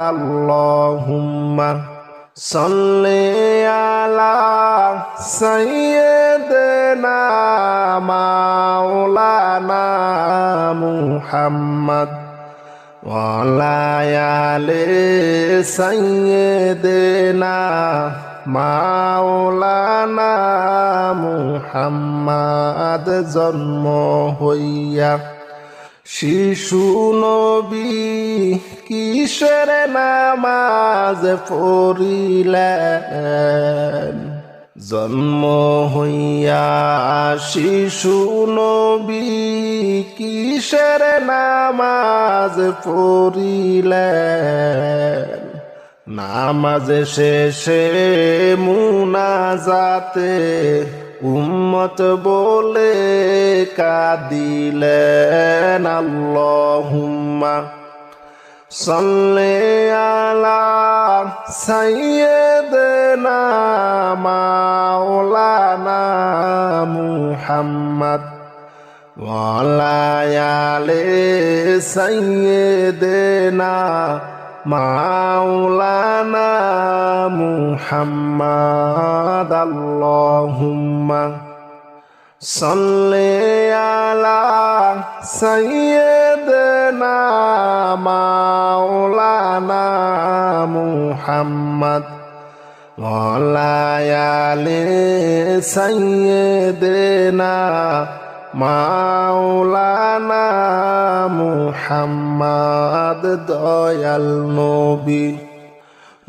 আল্লাহুম্মা সাল্লি আলা সাইয়্যিদিনা মাওলানা মুহাম্মদ ওয়া আলা আলি সাইয়্যিদিনা মাওলানা মুহাম্মদ। জন্ম হইয়া শিশু নবী কিসের নামাজ পড়িলেন? জন্ম হইয়া শিশু নবী কিসের নামাজ পড়িলেন? নামাজ শেষে মুনাজাতে উম্মত বলে কাঁদিলেন। আল্লাহুম্মা সাল্লি আলা সাইয়্যিদিনা মাওলানা মুহাম্মদ ওয়া আলা আলি সাইয়্যিদিনা মাওলানা মুহাম্মদ। আল্লাহুম্মা সাল্লি আলা সাইয়্যিদিনা মাওলানা মুহাম্মদ ওয়া আলা আলি সাইয়্যিদিনা মাওলানা মুহাম্মদ। দয়াল নবী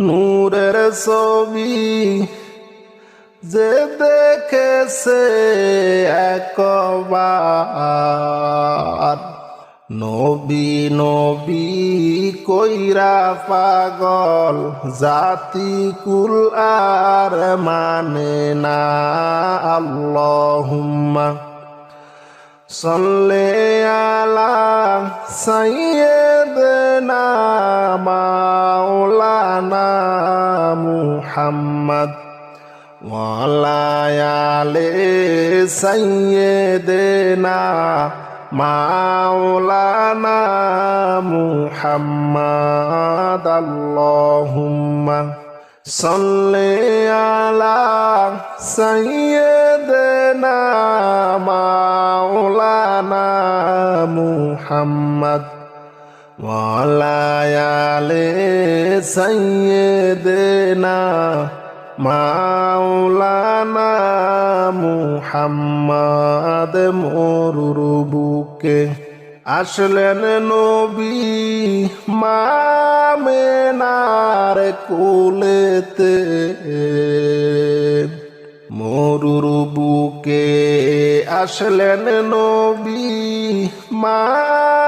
নূরের ছবি যে দেখেছে একবার, নবী নবী কইরা পাগল জাতি কুল আর মানে না। আল্লাহুম্মা সাল্লি আলা সাইয়্যিদিনা মাওলানা মুহাম্মদ ওয়া আলা আলি সাইয়্যিদিনা মাওলানা মুহাম্মদ। আল্লাহুম্মা সাল্লি আলা সাইয়্যিদিনা মাওলানা মুহাম্মদ ওয়া আলা আলি সাইয়্যিদিনা মাওলানা মুহাম্মদ। মরুর বুকে আসলেন নবী মা আমেনার কোলেতে, মরুর বুকে আসলেন নবী মা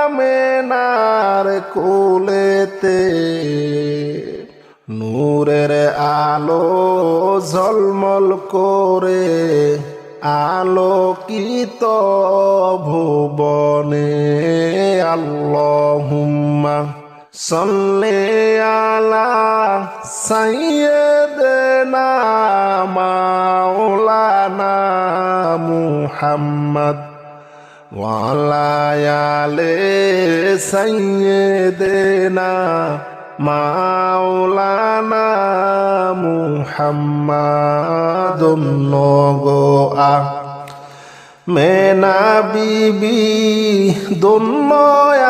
আমেনার কোলেতে। নূরের আলো ঝলমল করে আলোকিত ভুবনে। আল্লাহুম্মা সাল্লি আলা সাইয়্যিদিনা মাওলানা মুহাম্মদ ওয়া আলা আলি সাইয়্যিদিনা মাওলানা মুহাম্মদ। নগোয়া মেনা বিবি দোন্ন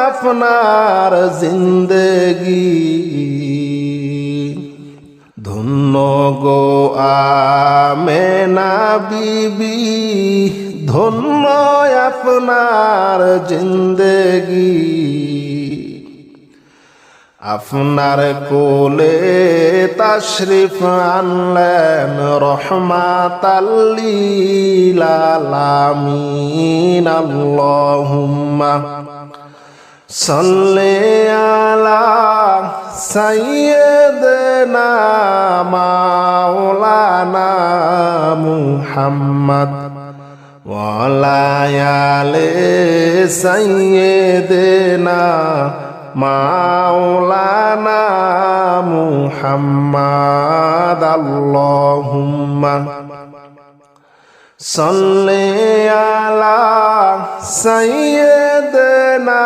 আপনার জিন্দেগি, ধন্য গো আমেনা বিবি ধন্য আপনার জিন্দেগি। আপনার কোলে তাশরিফ আনলেন রহমাতাল লিল আলামিন। আল্লাহুম্মা সাল্লি আলা সাইয়্যিদিনা মাওলানা মুহাম্মদ ওয়া আলা আলি সাইয়্যিদিনা মাওলানা মুহাম্মদ। আল্লাহুম্মা সাল্লি আলা সাইয়্যিদানা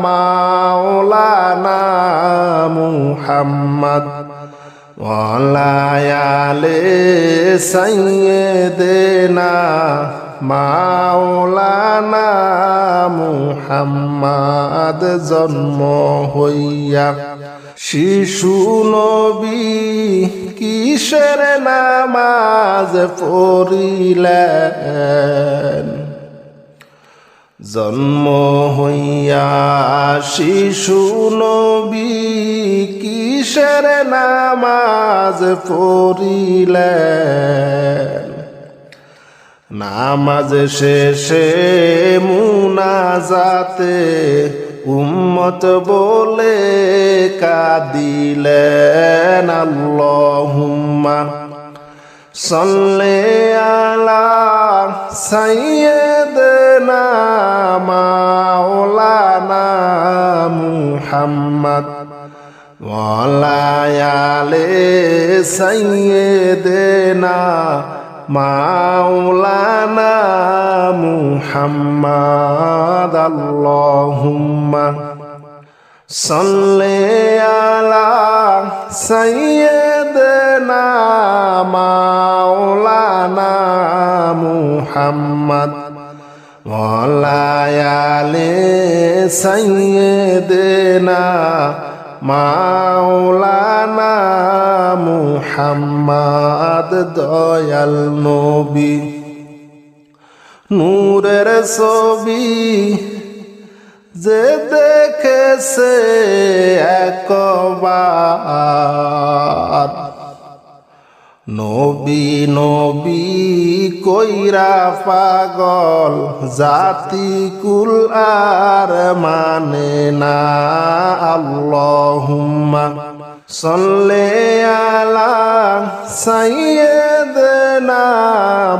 মাওলানা মুহাম্মদ ওয়া আলা আলি সাইয়্যিদিনা মাওলানা মুহাম্মদ জন্ম হইয়া শিশু নবী কিসের নামাজ পড়িলেন জন্ম হইয়া শিশু নবী কিসের নামাজ পড়িলেন নামাজ শেষে মুনাজাতে উম্মত বলে কাঁদিলেন আল্লাহুম্মা সাল্লি আলা সাইয়্যিদিনা মাওলানা মুহাম্মদ ওয়া আলা আলি সাইয়্যিদিনা মাওলানা মুহাম্মদ আল্লাহুম্মা সাল্লি আলা সাইয়্যিদিনা মাওলানা মুহাম্মদ ওয়া আলা আলি সাইয়্যিদিনা মাওলানা মুহাম্মদ দয়াল নবী নূরের ছবি যে দেখেছে একবার নবী নবী কইরা পাগল জাতি কুল আর মানে না আল্লাহুম্মা সাল্লি আলা সাইয়্যিদিনা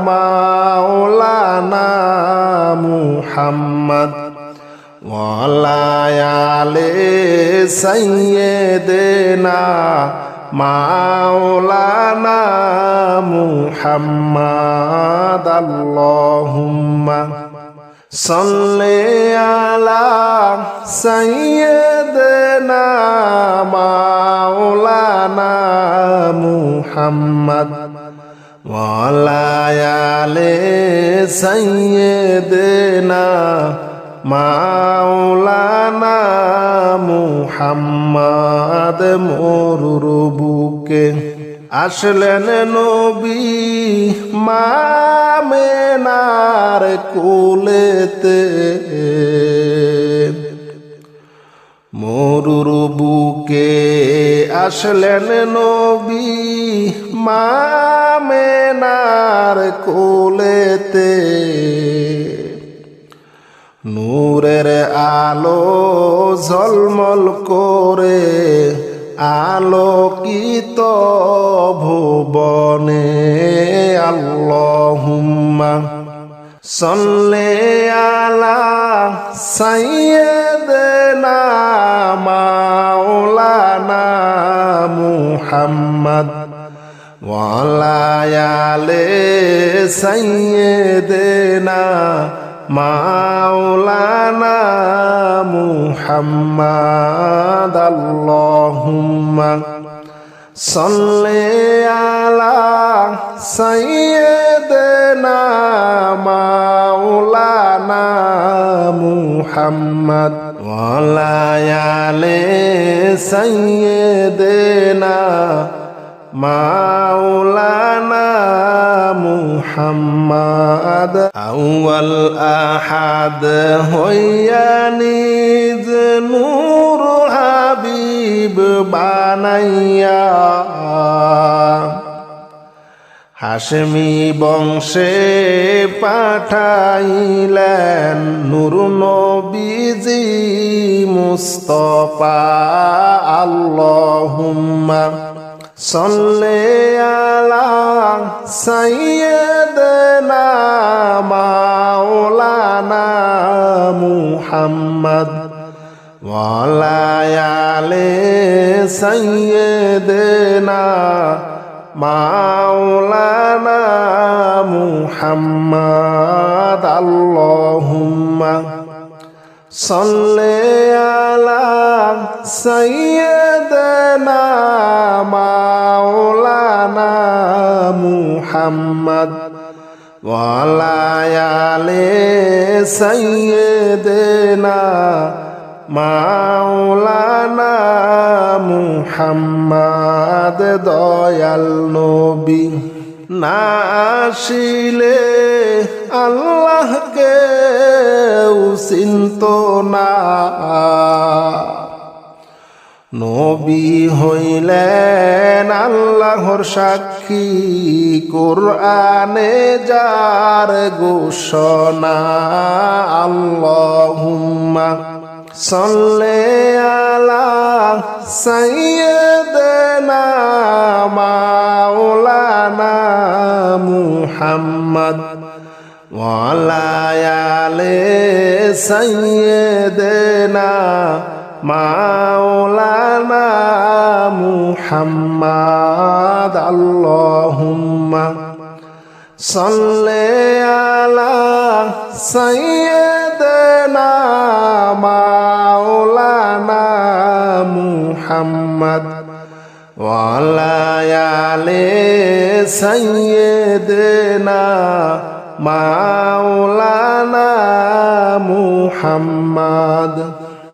মাওলানা মুহাম্মদ ওয়া আলা আলি সাইয়্যিদিনা মাওলানা মুহাম্মদ আল্লাহুম্মা সাল্লি আলা সাইয়্যিদিনা মাওলানা মুহাম্মদ ওয়া আলা আলি সাইয়্যিদিনা মাওলানা মুহাম্মদ মরুর বুকে আসলেন নবী মা আমেনার কোলেতে মরুর বুকে আসলেন নবী মা আমেনার কোলেতে নূরের আলো ঝলমল করে আলোকিত ভুবনে আল্লাহুম্মা সাল্লি আলা সাইয়্যিদিনা মাওলানা মুহাম্মদ ওয়া আলা আলি সাইয়্যিদিনা মাওলানা মুহাম্মদ আল্লাহুম্মা সাল্লি আলা সাইয়্যিদিনা মাওলানা মুহাম্মদ ওয়া আলা আলি সাইয়্যিদিনা মাওলানা মুহাম্মদ আউয়াল আহাদ হইয়া নিজ নূর হাবিব বানাইয়া হাশমি বংশে পাঠাইলেন নূর নবীজি মুস্তাফা আল্লাহুম্মা সাল্লি আলা সাইয়্যিদিনা মাওলানা মুহাম্মদ ওয়া আলা আলি সাইয়্যিদিনা মাওলানা মুহাম্মদ আল্লাহুম্মা সাল্লি আলা সাইয়্যিদিনা মাওলানা মুহাম্মদ ওয়া আলা আলি সাইয়্যিদিনা মাওলানা মুহাম্মদ দয়াল নবী না আসিলে আল্লাহকে চিনত না নবী হইলেন আল্লাহর সাক্ষী কুরআনে যার ঘোষণা আল্লাহুম্মা সাল্লি আলা সাইয়্যিদিনা মাওলানা মুহাম্মদ ওয়া আলা আলি সাইয়্যিদিনা মাওলানা মুহাম্মদ আল্লাহুম্মা সাল্লি আলা সাইয়্যিদিনা মাওলানা মুহাম্মদ ওয়া আলা আলি সাইয়্যিদিনা মাওলানা মুহাম্মদ